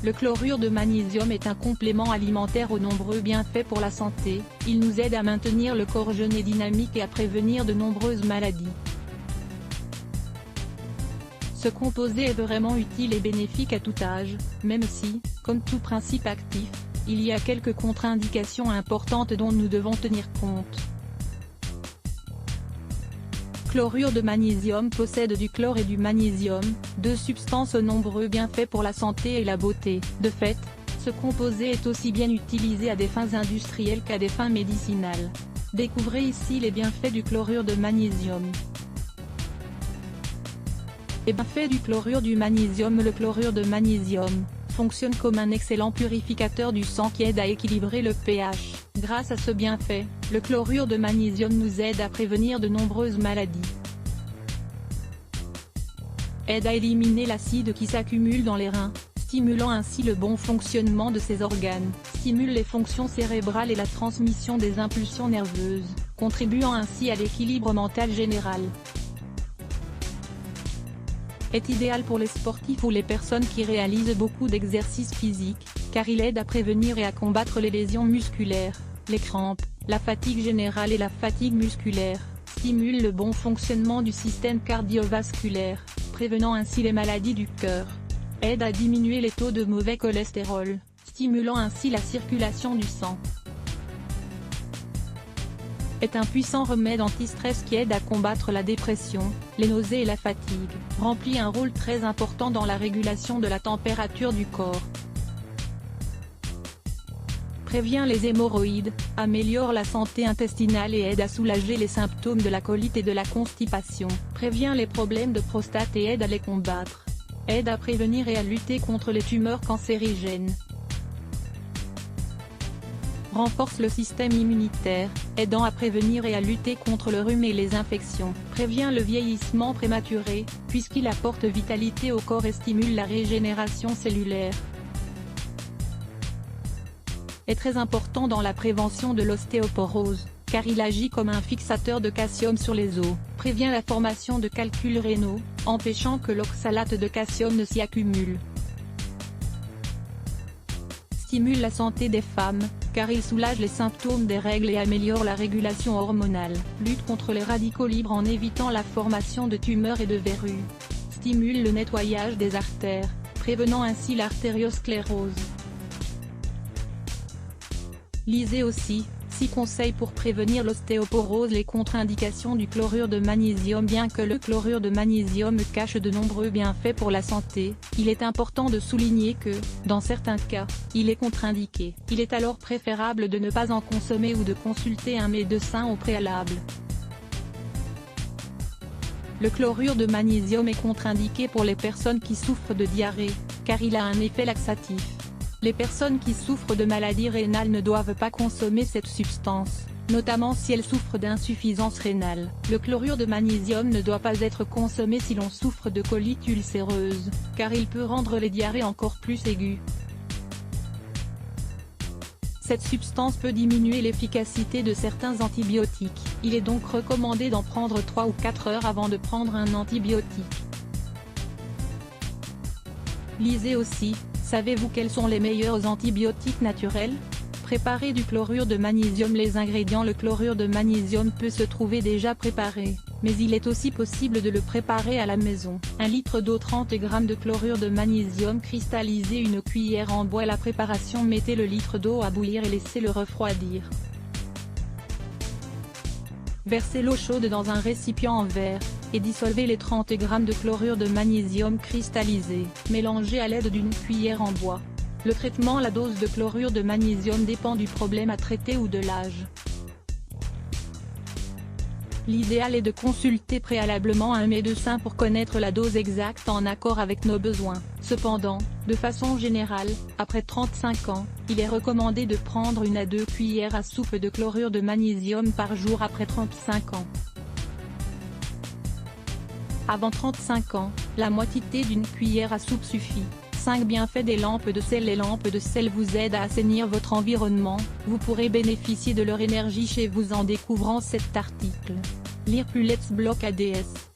Le chlorure de magnésium est un complément alimentaire aux nombreux bienfaits pour la santé. Il nous aide à maintenir le corps jeune et dynamique et à prévenir de nombreuses maladies. Ce composé est vraiment utile et bénéfique à tout âge, même si, comme tout principe actif, il y a quelques contre-indications importantes dont nous devons tenir compte. Chlorure de magnésium possède du chlore et du magnésium, deux substances aux nombreux bienfaits pour la santé et la beauté. De fait, ce composé est aussi bien utilisé à des fins industrielles qu'à des fins médicinales. Découvrez ici les bienfaits du chlorure de magnésium. Les bienfaits du chlorure du magnésium. Le chlorure de magnésium fonctionne comme un excellent purificateur du sang qui aide à équilibrer le pH. Grâce à ce bienfait, le chlorure de magnésium nous aide à prévenir de nombreuses maladies. Aide à éliminer l'acide qui s'accumule dans les reins, stimulant ainsi le bon fonctionnement de ces organes, stimule les fonctions cérébrales et la transmission des impulsions nerveuses, contribuant ainsi à l'équilibre mental général. Est idéal pour les sportifs ou les personnes qui réalisent beaucoup d'exercices physiques, car il aide à prévenir et à combattre les lésions musculaires, les crampes, la fatigue générale et la fatigue musculaire, stimule le bon fonctionnement du système cardiovasculaire, prévenant ainsi les maladies du cœur, aide à diminuer les taux de mauvais cholestérol, stimulant ainsi la circulation du sang. Est un puissant remède anti-stress qui aide à combattre la dépression, les nausées et la fatigue, remplit un rôle très important dans la régulation de la température du corps. Prévient les hémorroïdes, améliore la santé intestinale et aide à soulager les symptômes de la colite et de la constipation, prévient les problèmes de prostate et aide à les combattre. Aide à prévenir et à lutter contre les tumeurs cancérigènes. Renforce le système immunitaire, aidant à prévenir et à lutter contre le rhume et les infections. Prévient le vieillissement prématuré, puisqu'il apporte vitalité au corps et stimule la régénération cellulaire. Est très important dans la prévention de l'ostéoporose, car il agit comme un fixateur de calcium sur les os, prévient la formation de calculs rénaux, empêchant que l'oxalate de calcium ne s'y accumule. Stimule la santé des femmes, car il soulage les symptômes des règles et améliore la régulation hormonale, lutte contre les radicaux libres en évitant la formation de tumeurs et de verrues. Stimule le nettoyage des artères, prévenant ainsi l'artériosclérose. Lisez aussi, 6 conseils pour prévenir l'ostéoporose. Les contre-indications du chlorure de magnésium. Bien que le chlorure de magnésium cache de nombreux bienfaits pour la santé, il est important de souligner que, dans certains cas, il est contre-indiqué. Il est alors préférable de ne pas en consommer ou de consulter un médecin au préalable. Le chlorure de magnésium est contre-indiqué pour les personnes qui souffrent de diarrhée, car il a un effet laxatif. Les personnes qui souffrent de maladies rénales ne doivent pas consommer cette substance, notamment si elles souffrent d'insuffisance rénale. Le chlorure de magnésium ne doit pas être consommé si l'on souffre de colite ulcéreuse, car il peut rendre les diarrhées encore plus aiguës. Cette substance peut diminuer l'efficacité de certains antibiotiques, il est donc recommandé d'en prendre 3 ou 4 heures avant de prendre un antibiotique. Lisez aussi, savez-vous quels sont les meilleurs antibiotiques naturels? Préparer du chlorure de magnésium. Les ingrédients. Le chlorure de magnésium peut se trouver déjà préparé, mais il est aussi possible de le préparer à la maison. 1 litre d'eau, 30 g de chlorure de magnésium cristallisé, 1 cuillère en bois. La préparation. Mettez le litre d'eau à bouillir et laissez-le refroidir. Versez l'eau chaude dans un récipient en verre, et dissolvez les 30 g de chlorure de magnésium cristallisé. Mélangez à l'aide d'une cuillère en bois. Le traitement. La dose de chlorure de magnésium dépend du problème à traiter ou de l'âge. L'idéal est de consulter préalablement un médecin pour connaître la dose exacte en accord avec nos besoins. Cependant, de façon générale, après 35 ans, il est recommandé de prendre 1 à 2 cuillères à soupe de chlorure de magnésium par jour après 35 ans. Avant 35 ans, la moitié d'une cuillère à soupe suffit. 5 bienfaits des lampes de sel. Les lampes de sel vous aident à assainir votre environnement, vous pourrez bénéficier de leur énergie chez vous en découvrant cet article. Lire plus. Let's Block ADS.